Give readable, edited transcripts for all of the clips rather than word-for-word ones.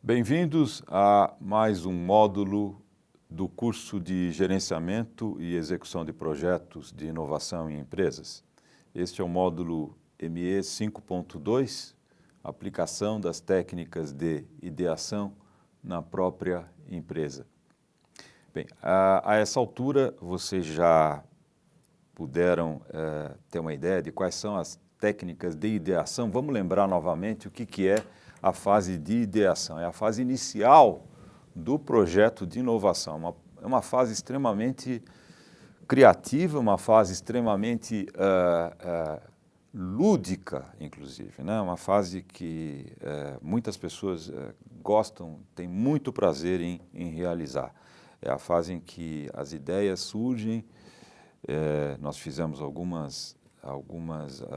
Bem-vindos a mais um módulo do curso de Gerenciamento e Execução de Projetos de Inovação em Empresas. Este é o módulo ME 5.2, Aplicação das técnicas de ideação na própria empresa. Bem, a essa altura vocês já puderam ter uma ideia de quais são as técnicas de ideação. Vamos lembrar novamente o que é a fase de ideação. É a fase inicial do projeto de inovação. É uma fase extremamente criativa, uma fase extremamente lúdica, inclusive, né? Uma fase que muitas pessoas gostam, têm muito prazer em realizar. É a fase em que as ideias surgem. Nós fizemos algumas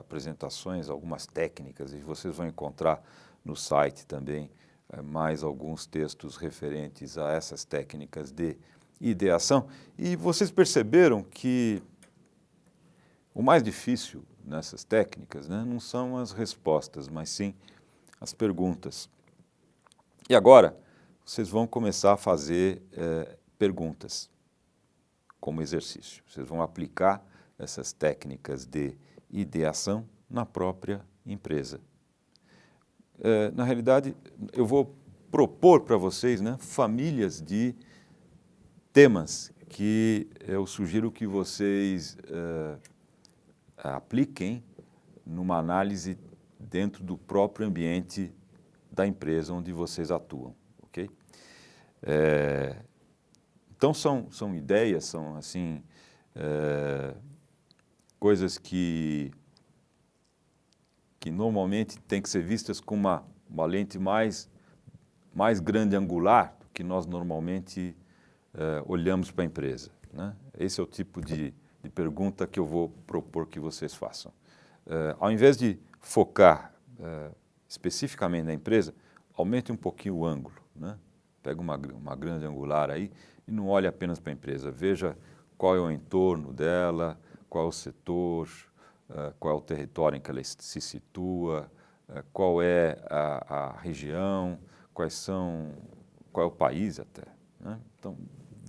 apresentações, algumas técnicas, e vocês vão encontrar no site também mais alguns textos referentes a essas técnicas de ideação. E vocês perceberam que o mais difícil nessas técnicas, né, não são as respostas, mas sim as perguntas. E agora vocês vão começar a fazer perguntas como exercício. Vocês vão aplicar essas técnicas de ideação na própria empresa. Na realidade, eu vou propor para vocês, né, famílias de temas que eu sugiro que vocês apliquem numa análise dentro do próprio ambiente da empresa onde vocês atuam, ok? Então são ideias, são assim coisas que normalmente tem que ser vistas com uma lente mais grande angular do que nós normalmente olhamos para a empresa, né? Esse é o tipo de pergunta que eu vou propor que vocês façam. Ao invés de focar especificamente na empresa, aumente um pouquinho o ângulo, né? Pega uma grande angular aí e não olhe apenas para a empresa. Veja qual é o entorno dela, qual é o setor, qual é o território em que ela se situa, qual é a região, qual é o país até, né? Então,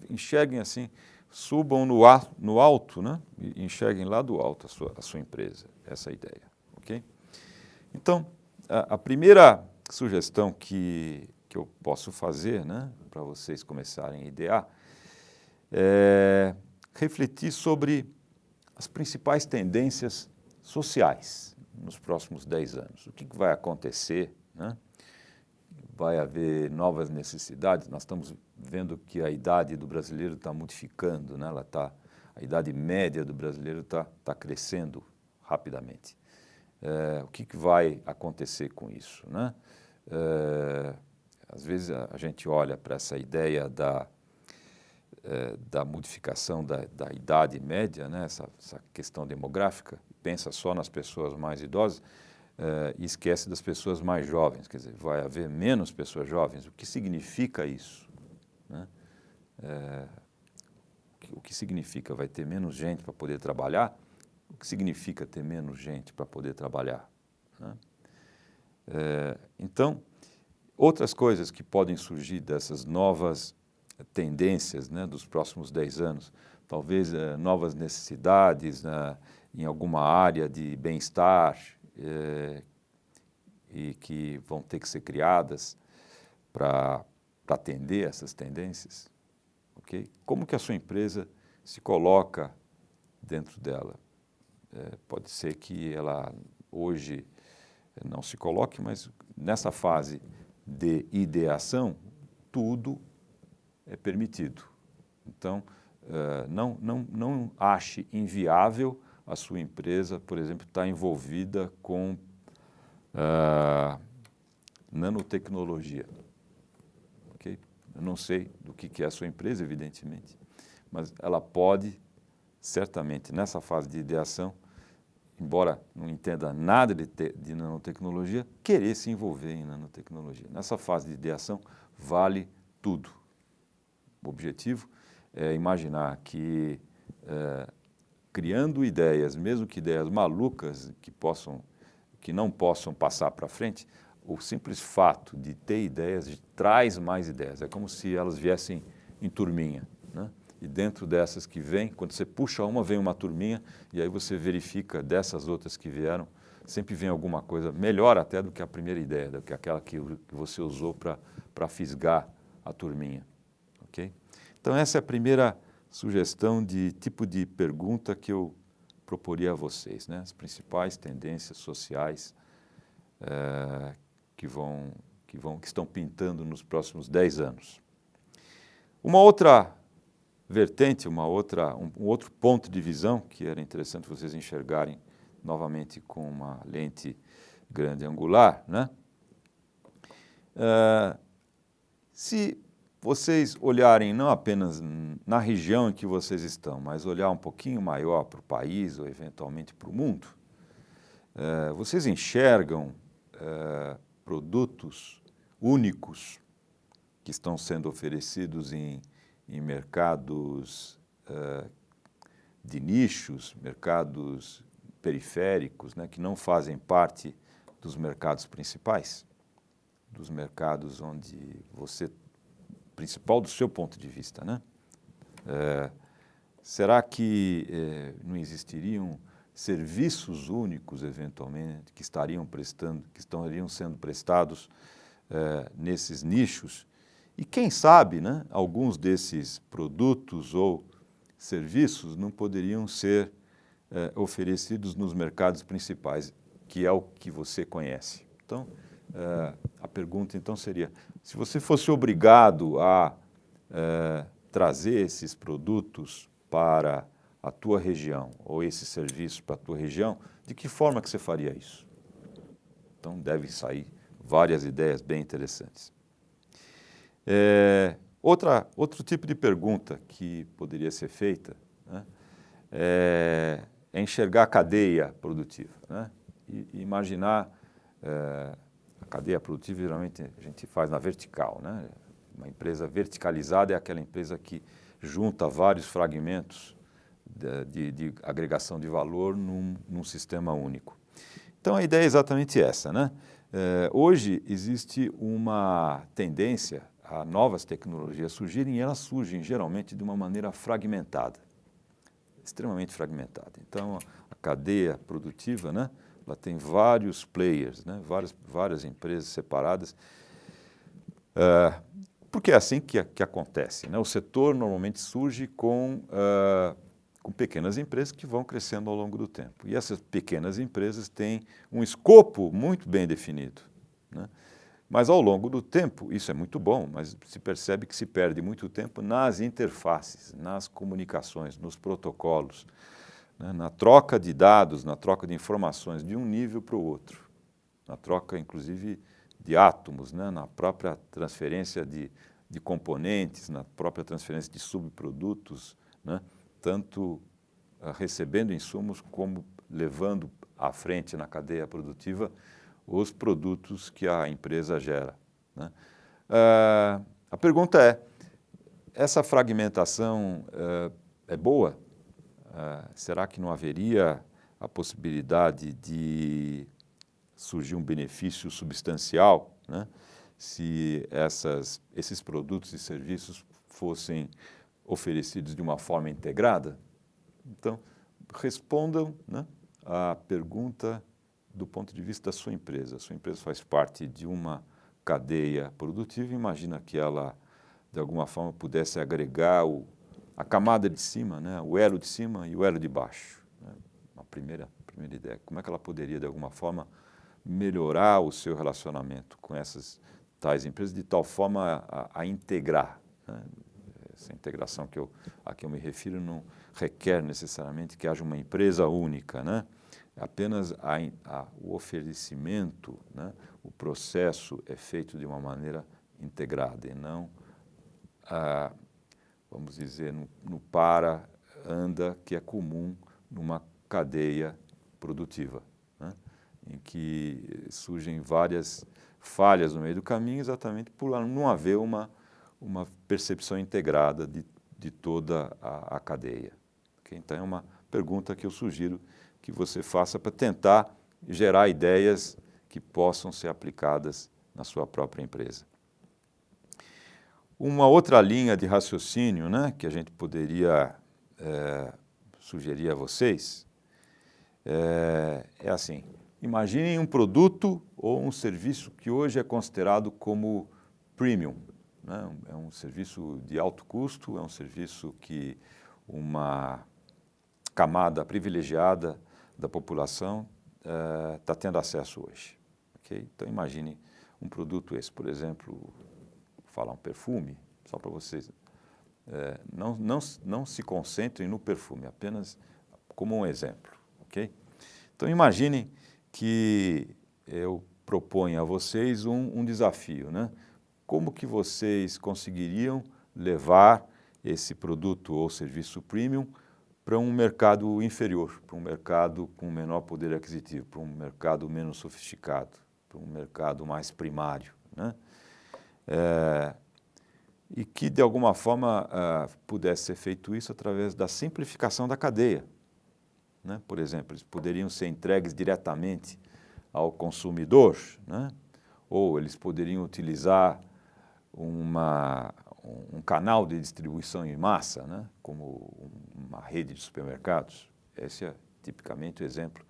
enxerguem assim, subam no alto, né? E enxerguem lá do alto a sua empresa, essa é a ideia, ok? Então, a primeira sugestão que eu posso fazer, né, para vocês começarem a idear, é refletir sobre as principais tendências sociais nos próximos 10 anos. O que vai acontecer, né? Vai haver novas necessidades. Nós estamos vendo que a idade do brasileiro está modificando, né? A idade média do brasileiro está crescendo rapidamente. O que vai acontecer com isso, né? Às vezes a gente olha para essa ideia da modificação da idade média, né? Essa questão demográfica, pensa só nas pessoas mais idosas e esquece das pessoas mais jovens. Quer dizer, vai haver menos pessoas jovens. O que significa isso, né? O que significa? Vai ter menos gente para poder trabalhar? O que significa ter menos gente para poder trabalhar, né? Então, outras coisas que podem surgir dessas novas tendências, né, dos próximos 10 anos, talvez novas necessidades em alguma área de bem-estar e que vão ter que ser criadas para atender essas tendências, ok? Como que a sua empresa se coloca dentro dela? Pode ser que ela hoje não se coloque, mas nessa fase de ideação, tudo é permitido. Então, não ache inviável a sua empresa, por exemplo, estar envolvida com nanotecnologia. Okay? Eu não sei do que é a sua empresa, evidentemente, mas ela pode, certamente, nessa fase de ideação, embora não entenda nada de nanotecnologia, querer se envolver em nanotecnologia. Nessa fase de ideação, vale tudo. O objetivo é imaginar que, criando ideias, mesmo que ideias malucas, que não possam passar para frente, o simples fato de ter ideias traz mais ideias. É como se elas viessem em turminha, né? E dentro dessas que vêm, quando você puxa uma, vem uma turminha, e aí você verifica dessas outras que vieram, sempre vem alguma coisa melhor até do que a primeira ideia, do que aquela que você usou para fisgar a turminha. Okay? Então essa é a primeira sugestão de tipo de pergunta que eu proporia a vocês, né? As principais tendências sociais que estão pintando nos próximos 10 anos. Uma outra vertente, um outro ponto de visão que era interessante vocês enxergarem novamente com uma lente grande angular, né? Se vocês olharem não apenas na região em que vocês estão, mas olhar um pouquinho maior para o país ou eventualmente para o mundo, vocês enxergam produtos únicos que estão sendo oferecidos em mercados de nichos, mercados periféricos, né, que não fazem parte dos mercados principais, dos mercados onde principal do seu ponto de vista, né? Será que não existiriam serviços únicos, eventualmente, que estariam sendo prestados nesses nichos? E quem sabe, né, alguns desses produtos ou serviços não poderiam ser oferecidos nos mercados principais, que é o que você conhece. Então, a pergunta então seria, se você fosse obrigado a trazer esses produtos para a tua região, ou esses serviços para a tua região, de que forma que você faria isso? Então, devem sair várias ideias bem interessantes. Outro tipo de pergunta que poderia ser feita, né, é enxergar a cadeia produtiva, né? E imaginar a cadeia produtiva, geralmente a gente faz na vertical, né? Uma empresa verticalizada é aquela empresa que junta vários fragmentos de agregação de valor num sistema único. Então a ideia é exatamente essa, né? Hoje existe uma tendência a novas tecnologias surgirem e elas surgem geralmente de uma maneira fragmentada, extremamente fragmentada. Então a cadeia produtiva, né, ela tem vários players, né, várias empresas separadas, porque é assim que acontece, né? O setor normalmente surge com pequenas empresas que vão crescendo ao longo do tempo. E essas pequenas empresas têm um escopo muito bem definido, né? Mas ao longo do tempo, isso é muito bom, mas se percebe que se perde muito tempo nas interfaces, nas comunicações, nos protocolos, né? Na troca de dados, na troca de informações de um nível para o outro, na troca, inclusive, de átomos, né? Na própria transferência de componentes, na própria transferência de subprodutos, né? Tanto recebendo insumos como levando à frente na cadeia produtiva os produtos que a empresa gera, né? A pergunta é, essa fragmentação é boa? Será que não haveria a possibilidade de surgir um benefício substancial, né, se esses produtos e serviços fossem oferecidos de uma forma integrada? Então, respondam, né, a pergunta do ponto de vista da sua empresa. A sua empresa faz parte de uma cadeia produtiva, imagina que ela, de alguma forma, pudesse agregar a camada de cima, né, o elo de cima e o elo de baixo, né? Uma primeira ideia. Como é que ela poderia, de alguma forma, melhorar o seu relacionamento com essas tais empresas, de tal forma a integrar, né? Essa integração a que eu me refiro não requer necessariamente que haja uma empresa única, né? Apenas o oferecimento, né, o processo é feito de uma maneira integrada e não, vamos dizer, no para-anda que é comum numa cadeia produtiva, né, em que surgem várias falhas no meio do caminho exatamente por não haver uma percepção integrada de toda a cadeia. Okay? Então é uma pergunta que eu sugiro que você faça para tentar gerar ideias que possam ser aplicadas na sua própria empresa. Uma outra linha de raciocínio, né, que a gente poderia sugerir a vocês é assim: imaginem um produto ou um serviço que hoje é considerado como premium, né? É um serviço de alto custo, é um serviço que uma camada privilegiada da população está tendo acesso hoje. Okay? Então imagine um produto esse, por exemplo, vou falar um perfume, só para vocês. Não se concentrem no perfume, apenas como um exemplo. Okay? Então imaginem que eu proponho a vocês um desafio, né? Como que vocês conseguiriam levar esse produto ou serviço premium para um mercado inferior, para um mercado com menor poder aquisitivo, para um mercado menos sofisticado, para um mercado mais primário, né? E que, de alguma forma, pudesse ser feito isso através da simplificação da cadeia, né? Por exemplo, eles poderiam ser entregues diretamente ao consumidor, né? Ou eles poderiam utilizar um canal de distribuição em massa, né? Como uma rede de supermercados. Esse é tipicamente o exemplo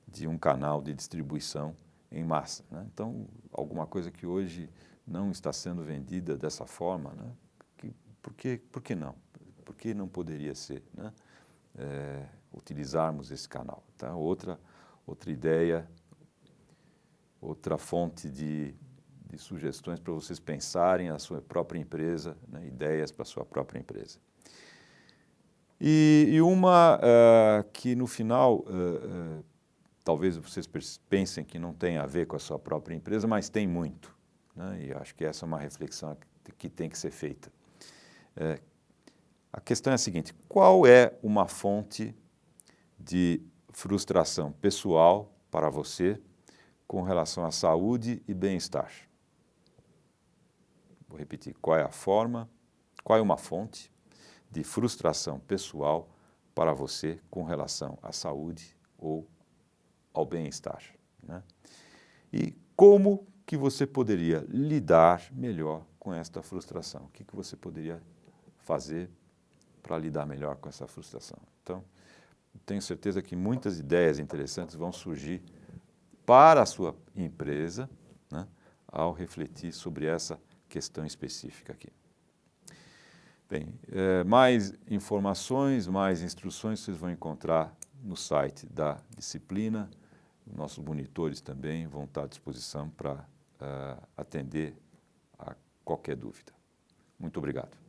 de um canal de distribuição em massa, né? Então, alguma coisa que hoje não está sendo vendida dessa forma, né? Por que não? Por que não poderia ser, né? Utilizarmos esse canal, tá? Outra ideia, outra fonte de sugestões para vocês pensarem a sua própria empresa, né? Ideias para a sua própria empresa. E uma que no final talvez vocês pensem que não tem a ver com a sua própria empresa, mas tem muito, né? E acho que essa é uma reflexão que tem que ser feita. A questão é a seguinte: qual é uma fonte de frustração pessoal para você com relação à saúde e bem-estar? Vou repetir: qual é uma fonte de frustração pessoal para você com relação à saúde ou ao bem-estar, né? E como que você poderia lidar melhor com esta frustração? O que você poderia fazer para lidar melhor com essa frustração? Então, tenho certeza que muitas ideias interessantes vão surgir para a sua empresa, né, ao refletir sobre essa questão específica aqui. Bem, mais informações, mais instruções vocês vão encontrar no site da disciplina. Nossos monitores também vão estar à disposição para atender a qualquer dúvida. Muito obrigado.